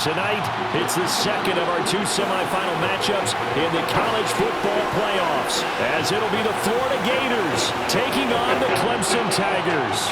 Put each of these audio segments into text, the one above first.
Tonight, it's the second of our two semifinal matchups in the college football playoffs, as it'll be the Florida Gators taking on the Clemson Tigers.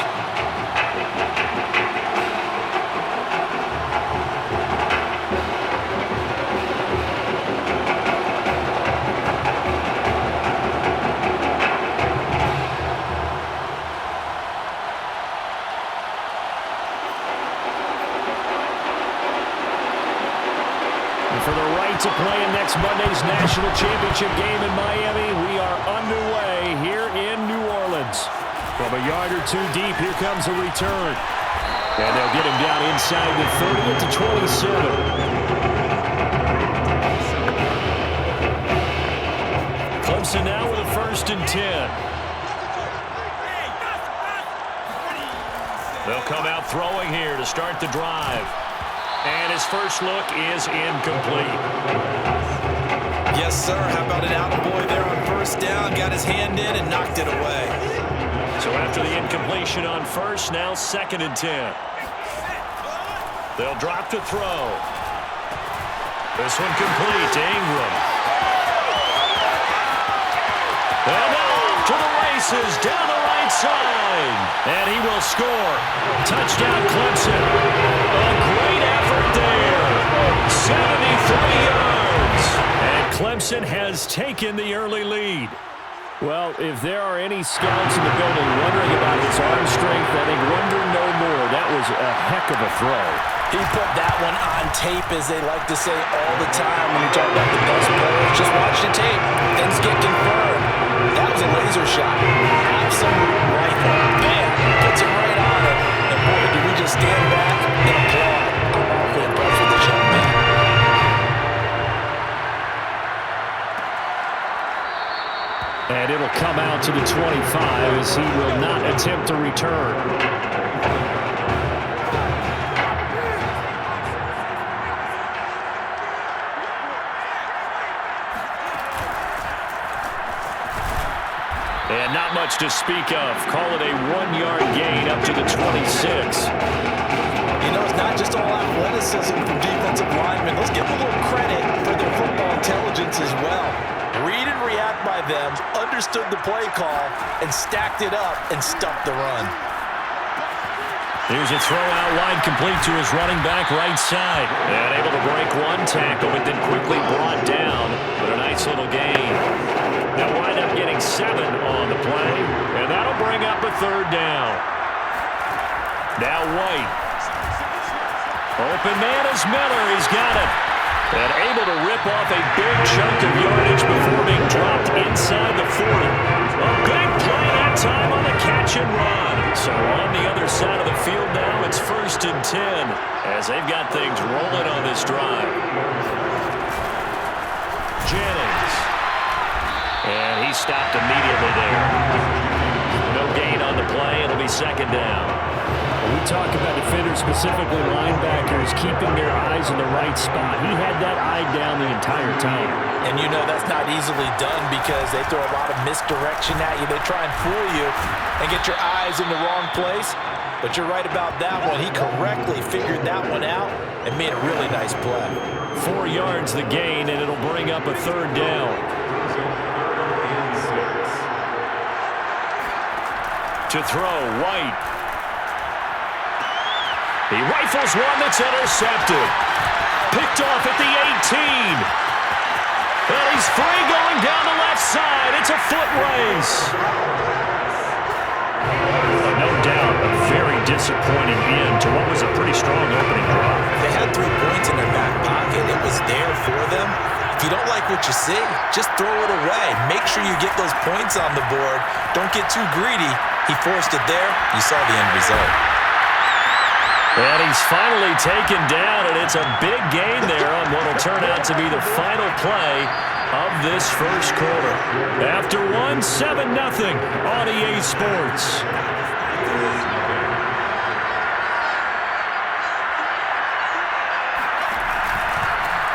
For the right to play in next Monday's national championship game in Miami, we are underway here in New Orleans. From a yard or two deep, here comes a return. And they'll get him down inside the 30 to 27. Clemson now with a 1st and 10. They'll come out throwing here to start the drive. And his first look is incomplete. Yes, sir. How about an attaboy there on 1st down? Got his hand in and knocked it away. So after the incompletion on 1st, now 2nd and 10. They'll drop to throw. This one complete to Ingram. And now off to the races down the right side. And he will score. Touchdown Clemson. A great effort there. 73 yards. And Clemson has taken the early lead. Well, if there are any scouts in the building wondering about his arm strength, I think wonder no more. That was a heck of a throw. He put that one on tape, as they like to say all the time when you talk about the best players. Just watch the tape. Things get confirmed. That was a laser shot. Absolute rifle. Bam. Puts it right on it. And boy, do we just stand back and applaud. I'm awfully impressed with this young man. And it'll come out to the 25 as he will not attempt to return. And not much to speak of. Call it a 1-yard gain up to the 26. You know, it's not just all athleticism from defensive linemen. Let's give them a little credit for their football intelligence as well. Read and react by them, understood the play call, and stacked it up and stuffed the run. Here's a throw out wide, complete to his running back right side. And able to break one tackle, but then quickly brought down. But a nice little gain. They'll wind up getting 7 on the play, and that'll bring up a 3rd down. Now White. Open man is Miller. He's got it. And able to rip off a big chunk of yardage before being dropped inside the 40. A big play that time on the catch and run. So on the other side of the field now, it's 1st and 10 as they've got things rolling on this drive. Jennings. And he stopped immediately there. No gain on the play. It'll be 2nd down. We talk about defenders, specifically linebackers, keeping their eyes in the right spot. He had that eye down the entire time. And you know that's not easily done because they throw a lot of misdirection at you. They try and fool you and get your eyes in the wrong place. But you're right about that one. He correctly figured that one out and made a really nice play. 4 yards the gain, and it'll bring up a 3rd down. To throw, White. He rifles one that's intercepted. Picked off at the 18. And he's free going down the left side. It's a foot race. No doubt a very disappointing end to what was a pretty strong opening drive. They had 3 points in their back pocket. It was there for them. If you don't like what you see, just throw it away. Make sure you get those points on the board. Don't get too greedy. He forced it there. You saw the end result. And he's finally taken down, and it's a big gain there on what will turn out to be the final play of this first quarter. After one, 7-0 on EA Sports.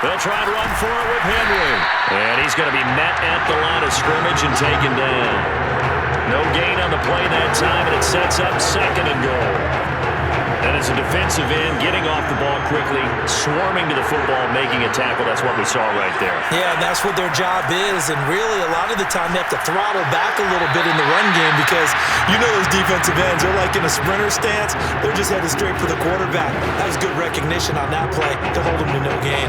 They'll try and run for it with Henry. And he's going to be met at the line of scrimmage and taken down. No gain on the play that time, and it sets up 2nd and goal. And as a defensive end, getting off the ball quickly, swarming to the football, making a tackle, that's what we saw right there. Yeah, and that's what their job is. And really, a lot of the time, they have to throttle back a little bit in the run game because you know those defensive ends, they're like in a sprinter stance. They're just headed straight for the quarterback. That was good recognition on that play to hold them to no gain.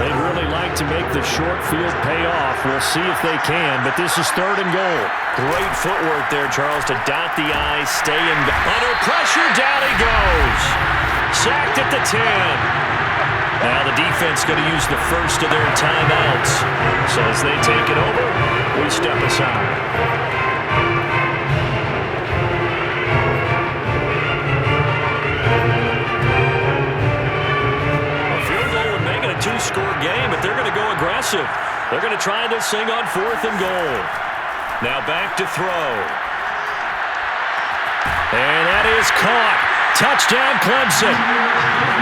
They'd really like to make the short field pay off. We'll see if they can, but this is 3rd and goal. Great footwork there, Charles, to dot the I, stay in. Under pressure, down he goes. Sacked at the 10. Now the defense going to use the first of their timeouts. So as they take it over, we step aside. Two-score game, but they're going to go aggressive. They're going to try this thing on 4th and goal. Now back to throw. And that is caught. Touchdown, Clemson.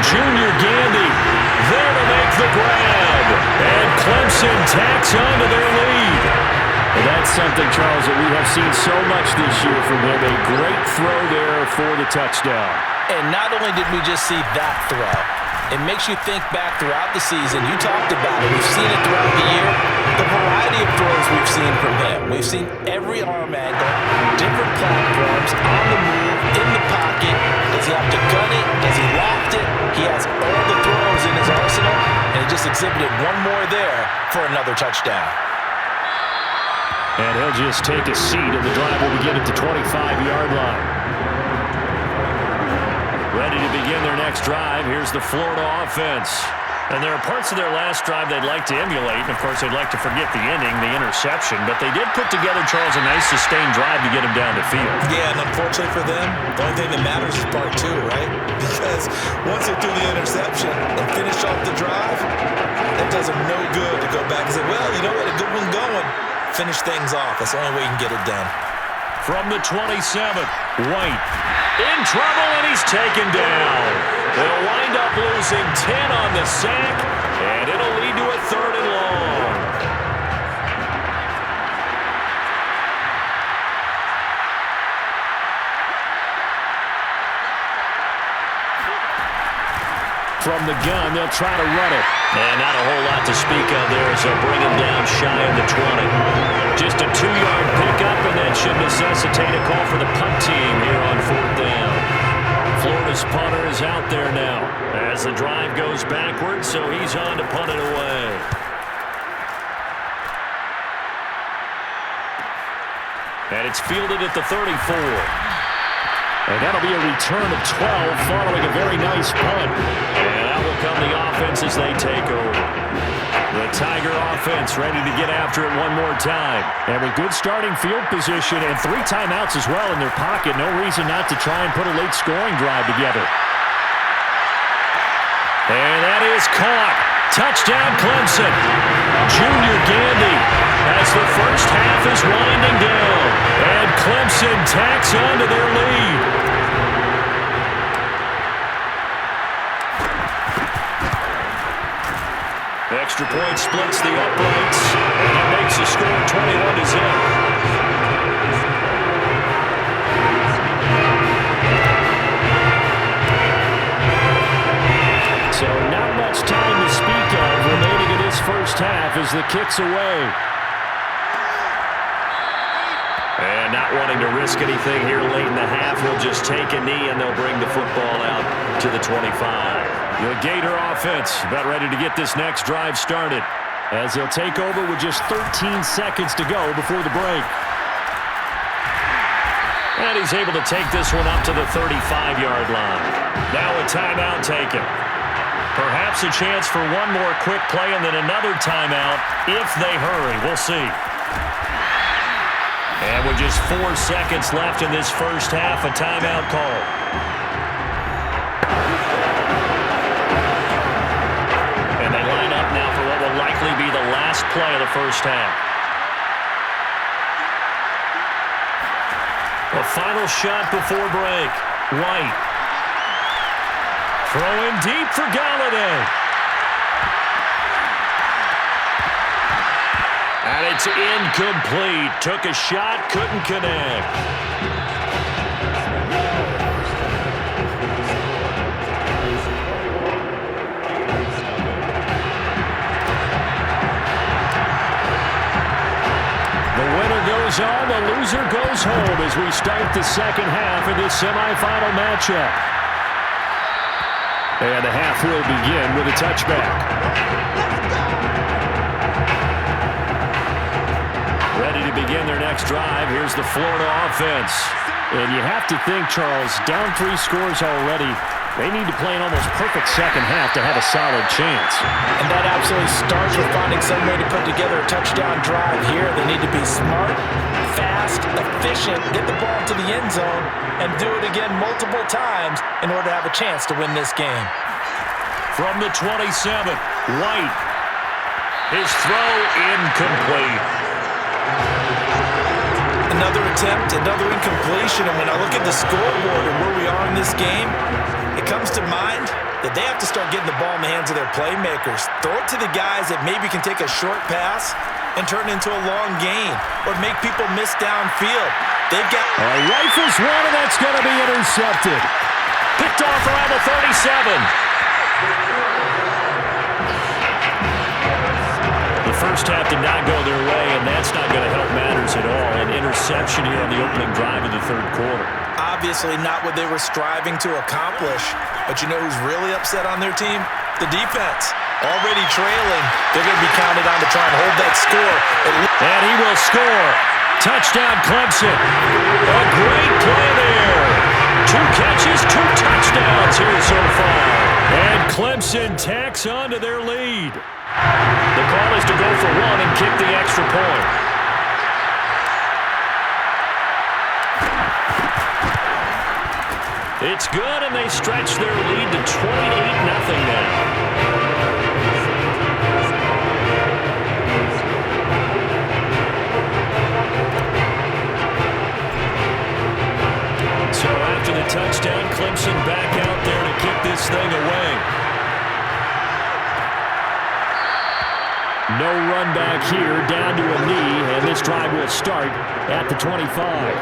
Junior Gandy there to make the grab. And Clemson tacks on to their lead. And that's something, Charles, that we have seen so much this year from him. A great throw there for the touchdown. And not only did we just see that throw, it makes you think back throughout the season. You talked about it. We've seen it throughout the year. The variety of throws we've seen from him. We've seen every arm angle, different platforms, on the move, in the pocket. Does he have to gun it? Does he loft it? He has all the throws in his arsenal, and he just exhibited one more there for another touchdown. And he'll just take a seat, and the drive will begin at the 25-yard line. Ready to begin their next drive. Here's the Florida offense. And there are parts of their last drive they'd like to emulate. And, of course, they'd like to forget the ending, the interception. But they did put together, Charles, a nice sustained drive to get them down the field. Yeah, and unfortunately for them, the only thing that matters is part 2, right? Because once they threw the interception and finished off the drive, it does them no good to go back and say, well, you know what, a good one going. Finish things off. That's the only way you can get it done. From the 27th, White in trouble, and he's taken down. They'll wind up losing 10 on the sack, and it'll lead to a 3rd and long. From the gun, they'll try to run it. And not a whole lot to speak of there as they'll bring him down shy of the 20. Just a 2-yard pickup, and that should necessitate a call for the punt team here on 4th down. Florida's punter is out there now as the drive goes backwards, so he's on to punt it away. And it's fielded at the 34. And that'll be a return of 12 following a very nice punt. And out will come the offense as they take over. The Tiger offense ready to get after it one more time. And with good starting field position and 3 timeouts as well in their pocket, no reason not to try and put a late scoring drive together. And that is caught. Touchdown, Clemson. Junior Gandy as the first half is winding down. And Clemson tacks on to their lead. Extra point splits the uprights, and it makes the score 21-0. So not much time to speak of remaining in this first half as the kick's away. And not wanting to risk anything here late in the half, he'll just take a knee and they'll bring the football out to the 25. The Gator offense about ready to get this next drive started as they'll take over with just 13 seconds to go before the break. And he's able to take this one up to the 35-yard line. Now a timeout taken. Perhaps a chance for one more quick play and then another timeout if they hurry. We'll see. And with just 4 seconds left in this first half, a timeout call. And they line up now for what will likely be the last play of the first half. A final shot before break. White. Throwing deep for Galladay. And it's incomplete. Took a shot, couldn't connect. loser goes home as we start the second half of this semifinal matchup. And the half will begin with a touchback. Ready to begin their next drive. Here's the Florida offense. And you have to think, Charles, down 3 scores already. They need to play an almost perfect second half to have a solid chance. And that absolutely starts with finding some way to put together a touchdown drive here. They need to be smart, fast, efficient, get the ball to the end zone, and do it again multiple times in order to have a chance to win this game. From the 27, White. His throw incomplete. Another attempt, another incompletion, and when I look at the scoreboard and where we are in this game, it comes to mind that they have to start getting the ball in the hands of their playmakers. Throw it to the guys that maybe can take a short pass and turn it into a long gain or make people miss downfield. They've got... Rifles one, and that's going to be intercepted. Picked off around the 37. The first half did not go their way, and that's not going to help matters at all. An interception here on the opening drive of the third quarter. Obviously not what they were striving to accomplish. But you know who's really upset on their team? The defense. Already trailing. They're going to be counted on to try and hold that score. And he will score. Touchdown, Clemson. A great play there. 2 catches, 2 touchdowns here so far. And Clemson tacks on to their lead. The call is to go for 1 and kick the extra point. It's good, and they stretch their lead to 28-0 now. So after the touchdown, Clemson back out there to kick this thing away. No run back here, down to a knee, and this drive will start at the 25.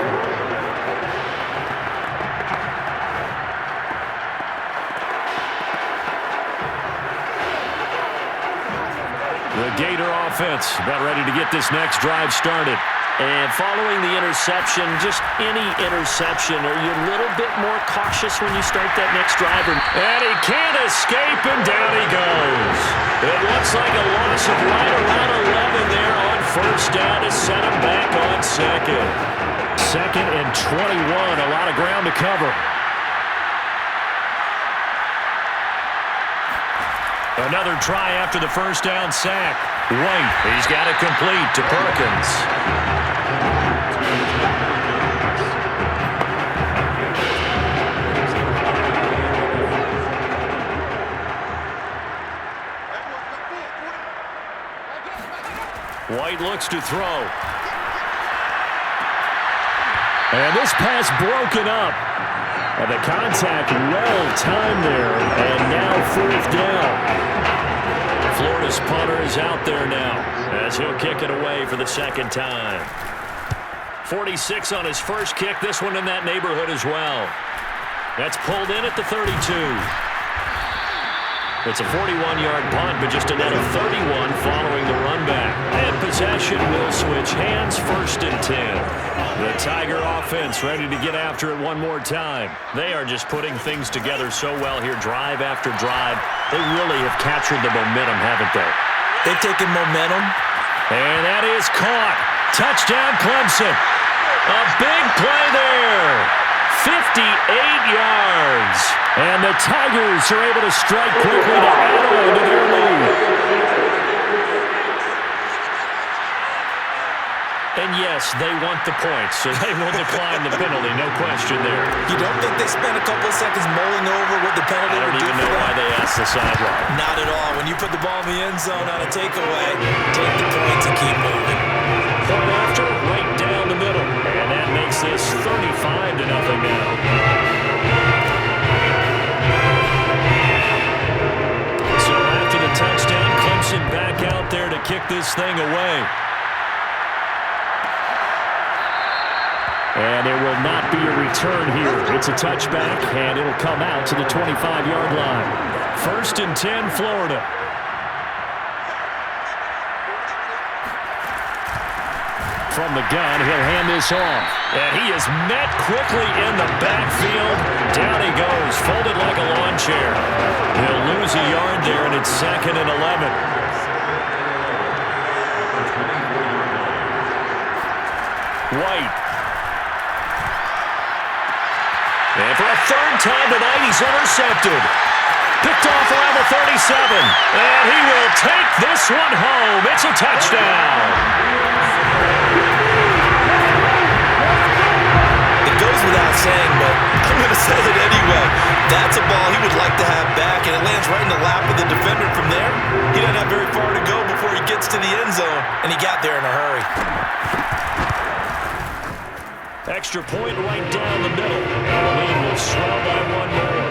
The Gator offense about ready to get this next drive started. And following the interception, just any interception, are you a little bit more cautious when you start that next drive? And he can't escape, and down he goes. It looks like a loss of right around 11 there on first down to set him back on second. 2nd and 21, a lot of ground to cover. Another try after the first down sack. White, he's got it complete to Perkins. White looks to throw. And this pass broken up. And the contact well timed there. And now 4th down. Florida's punter is out there now as he'll kick it away for the second time. 46 on his first kick. This one in that neighborhood as well. That's pulled in at the 32. It's a 41-yard punt, but just a net of 31 following the run back. And possession will switch hands, 1st and 10. The Tiger offense ready to get after it one more time. They are just putting things together so well here, drive after drive. They really have captured the momentum, haven't they? They've taken momentum. And that is caught. Touchdown, Clemson. A big play there. 58 yards. And the Tigers are able to strike quickly to add on to their lead. And yes, they want the points, so they will decline the penalty, no question there. You don't think they spent a couple of seconds mulling over what the penalty would do for them? I don't even know why they asked the sideline. Not at all. When you put the ball in the end zone on a takeaway, take the points and keep moving. Point after, right down the middle. And that makes this 35-0 now. So after the touchdown, Clemson back out there to kick this thing away. And there will not be a return here. It's a touchback, and it'll come out to the 25-yard line. 1st and 10, Florida. From the gun, he'll hand this off. And he is met quickly in the backfield. Down he goes, folded like a lawn chair. He'll lose a yard there, and it's 2nd and 11. White. And for a 3rd time tonight, he's intercepted. Picked off around the 37. And he will take this one home. It's a touchdown. It goes without saying, but I'm going to say it anyway. That's a ball he would like to have back, and it lands right in the lap of the defender from there. He doesn't have very far to go before he gets to the end zone, and he got there in a hurry. Extra point right down the middle. And the lead will swell by 1 more.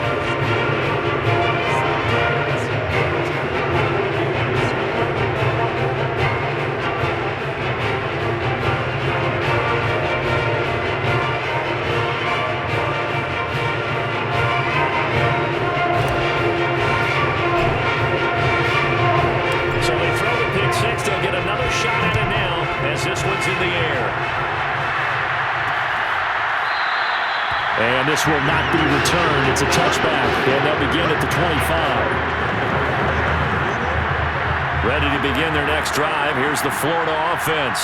So they throw the pick six. They'll get another shot at it now as this one's in the air. And this will not be returned. It's a touchback, and they'll begin at the 25. Ready to begin their next drive. Here's the Florida offense.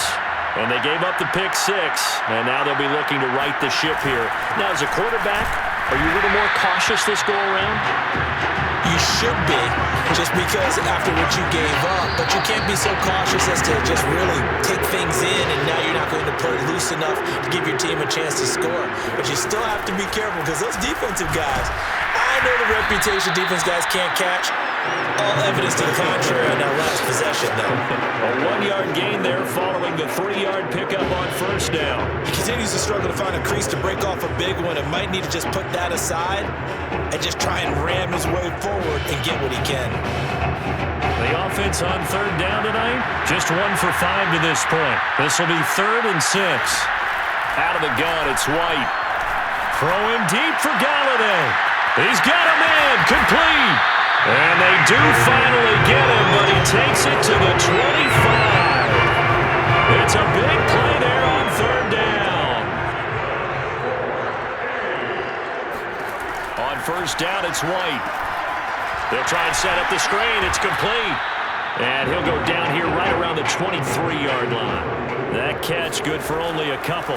And they gave up the pick six, and now they'll be looking to right the ship here. Now, as a quarterback, are you a little more cautious this go-around? You should be, just because after what you gave up, but you can't be so cautious as to just really take things in, and now you're not going to play loose enough to give your team a chance to score. But you still have to be careful, because those defensive guys, I know the reputation defense guys can't catch. All evidence to the contrary on that last possession, though. A 1-yard gain there following the 3-yard pickup on 1st down. He continues to struggle to find a crease to break off a big one, and might need to just put that aside and just try and ram his way forward and get what he can. The offense on 3rd down tonight, just 1 for 5 to this point. This will be 3rd and 6. Out of the gun, it's White. Throwing deep for Galladay. He's got him in, complete. And they do finally get him, but he takes it to the 25. It's a big play there on 3rd down. On 1st down, it's White. They'll try and set up the screen. It's complete. And he'll go down here right around the 23-yard line. That catch good for only a couple.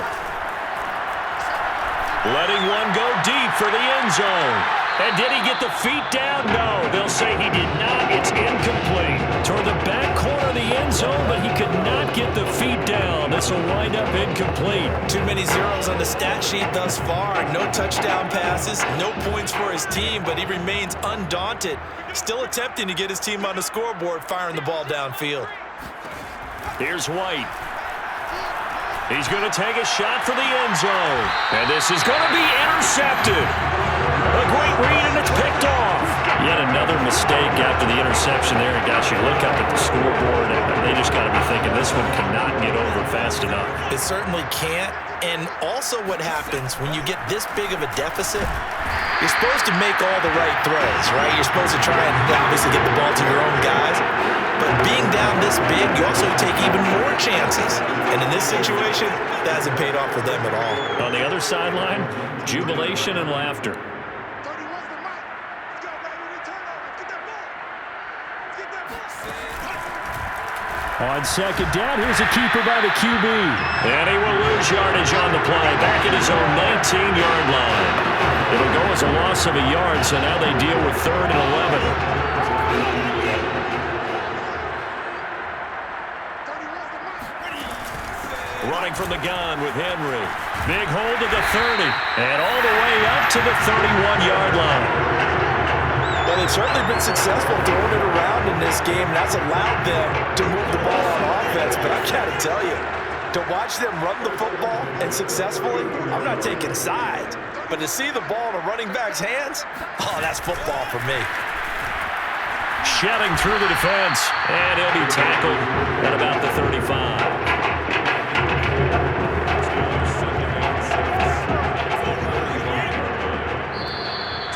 Letting one go deep for the end zone. And did he get the feet down? No, they'll say he did not. It's incomplete. Toward the back corner of the end zone, but he could not get the feet down. This will wind up incomplete. Too many zeros on the stat sheet thus far. No touchdown passes, no points for his team, but he remains undaunted. Still attempting to get his team on the scoreboard, firing the ball downfield. Here's White. He's going to take a shot for the end zone. And this is going to be intercepted. A great read, and it's picked off. Yet another mistake after the interception there. And gosh, you look up at the scoreboard, and they just got to be thinking this one cannot get over fast enough. It certainly can't. And also what happens when you get this big of a deficit, you're supposed to make all the right throws, right? You're supposed to try and obviously get the ball to your own guys. But being down this big, you also take even more chances. And in this situation, that hasn't paid off for them at all. On the other sideline, jubilation and laughter. On 2nd down, here's a keeper by the QB. And he will lose yardage on the play, back at his own 19-yard line. It'll go as a loss of a yard, so now they deal with 3rd and 11. Running from the gun with Henry. Big hold to the 30. And all the way up to the 31-yard line. Well, they've certainly been successful throwing it around in this game. That's allowed them to move the ball on offense. But I got to tell you, to watch them run the football and successfully, I'm not taking sides. But to see the ball in a running back's hands, oh, that's football for me. Shedding through the defense, and he'll be tackled at about the 35.